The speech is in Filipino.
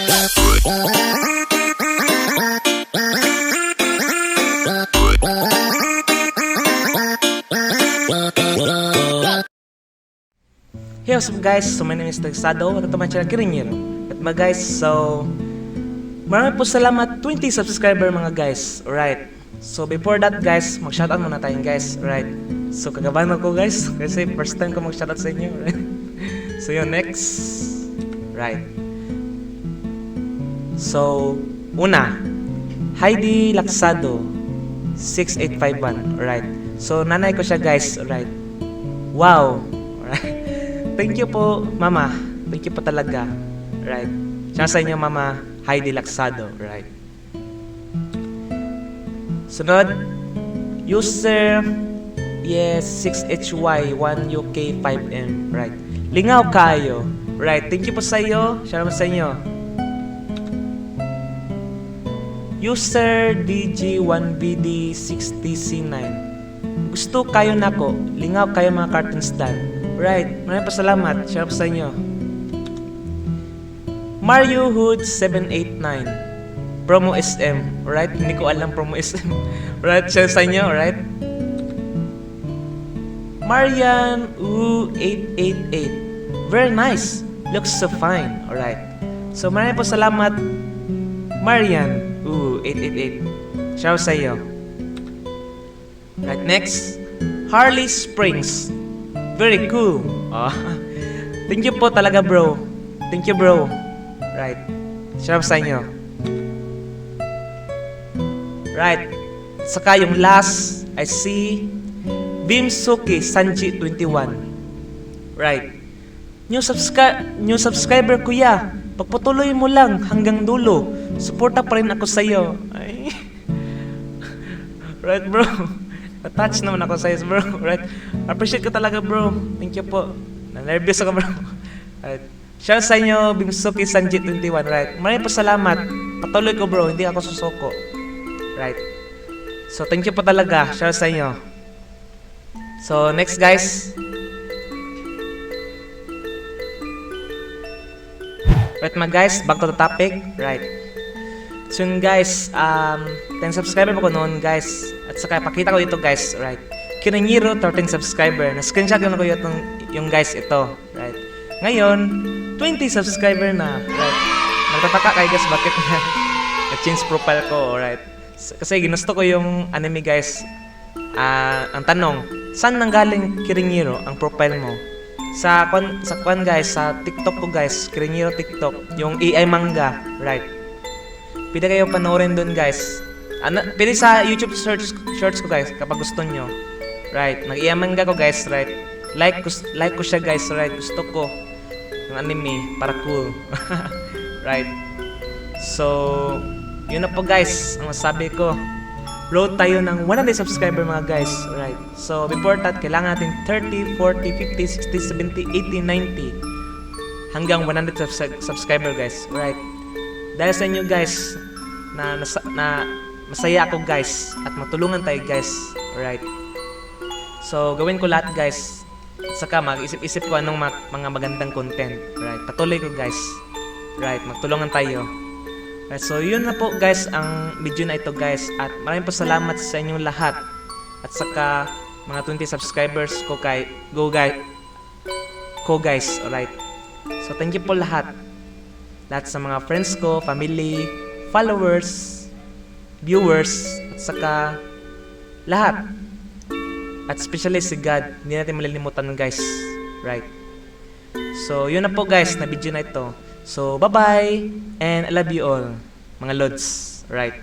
Hey, what's up guys? So my name is Tagsado. Ito my channel Kiringiro. At mga guys, so marami po salamat 20 subscriber mga guys. Alright. So before that guys, mag-shoutout muna tayo guys. Alright. So kagabahan ako guys kasi first time ko mag-shoutout sa inyo. Right? So yun, next. Right. So una, Heidi Laksado 6851. Alright. So nanay ko siya guys. Alright. Wow. Alright. Thank you po, Mama. Thank you po talaga. Right. Siya sa inyo, Mama Heidi Laksado. Right. Sunod, user yes 6HY1UK5M. Right. Lingaw kayo. Right. Thank you po sa iyo. Siya naman sa inyo. User DG1BD60C9. Gusto kayo nako. Lingaw kayo mga cartoons dan. Right, maraming pasalamat. Share po sa inyo. Mario Hood 789 Promo SM. Right, hindi ko alam Promo SM. Right, share sa inyo. Right. Marian U888. Very nice. Looks so fine. Alright. So maraming pasalamat Marian U888. Share sa iyo. Right, next. Harley Springs. Very cool. Oh. Thank you po talaga bro. Thank you bro. Right. Share sa inyo. Right. Saka yung last I see Bimsuki Sanji 21. Right. New subscriber kuya. Pagpatuloy mo lang hanggang dulo. Suporta pa rin ako sa iyo. Ay. Right bro. Attach naman ako sa iyo, bro. Right? Appreciate ko talaga, bro. Thank you po. Na-nervous ako, bro. Right. Share sa inyo, Bimsuki Sanji 21. Right? Maraming po salamat. Patuloy ko, bro. Hindi ako susuko. Right? So, thank you po talaga. Share sa inyo. So, next, guys. Right, mga guys. Back to the topic. Right. So yun guys, 10 subscriber ko noon guys. At saka pakita ko ito guys, right. Kiringiro 13 subscriber. Na-screenshot ko na ko yung guys ito, right. Ngayon, 20 subscriber na, right. Nagtataka kayo guys, bakit na-change profile ko, right. Kasi ginusto ko yung anime guys. Ang tanong, saan nanggaling Kiringiro ang profile mo? Sa kwan guys, sa TikTok ko guys, Kiringiro TikTok, yung AI manga, right. Pwede kayo panoorin dun guys. Pwede sa YouTube shorts ko guys kapag gusto nyo. Right, nag-iamanga ko guys, right. Like ko siya guys, right. Gusto ko yung anime para cool. Right. So, yun na po guys ang masabi ko. Road tayo ng 100 subscriber mga guys, right. So, before that, kailangan natin 30, 40, 50, 60, 70, 80, 90 hanggang 100 subscriber guys, right. Dahil sa inyo guys na masaya ako guys at matulungan tayo guys. Alright. So gawin ko lahat guys. At saka mag-isip-isip ko anong mga magandang content. Right. Patuloy ko guys. Right. Magtulungan tayo. Right. So yun na po guys ang video na ito guys. At maraming po salamat sa inyong lahat. At saka mga 20 subscribers ko guys. Alright. So thank you po lahat. Lahat sa mga friends ko, family, followers, viewers, at saka lahat. At especially si God, hindi natin malilimutan guys. Right. So, yun na po guys, na video na ito. So, bye-bye, and I love you all, mga lods. Right.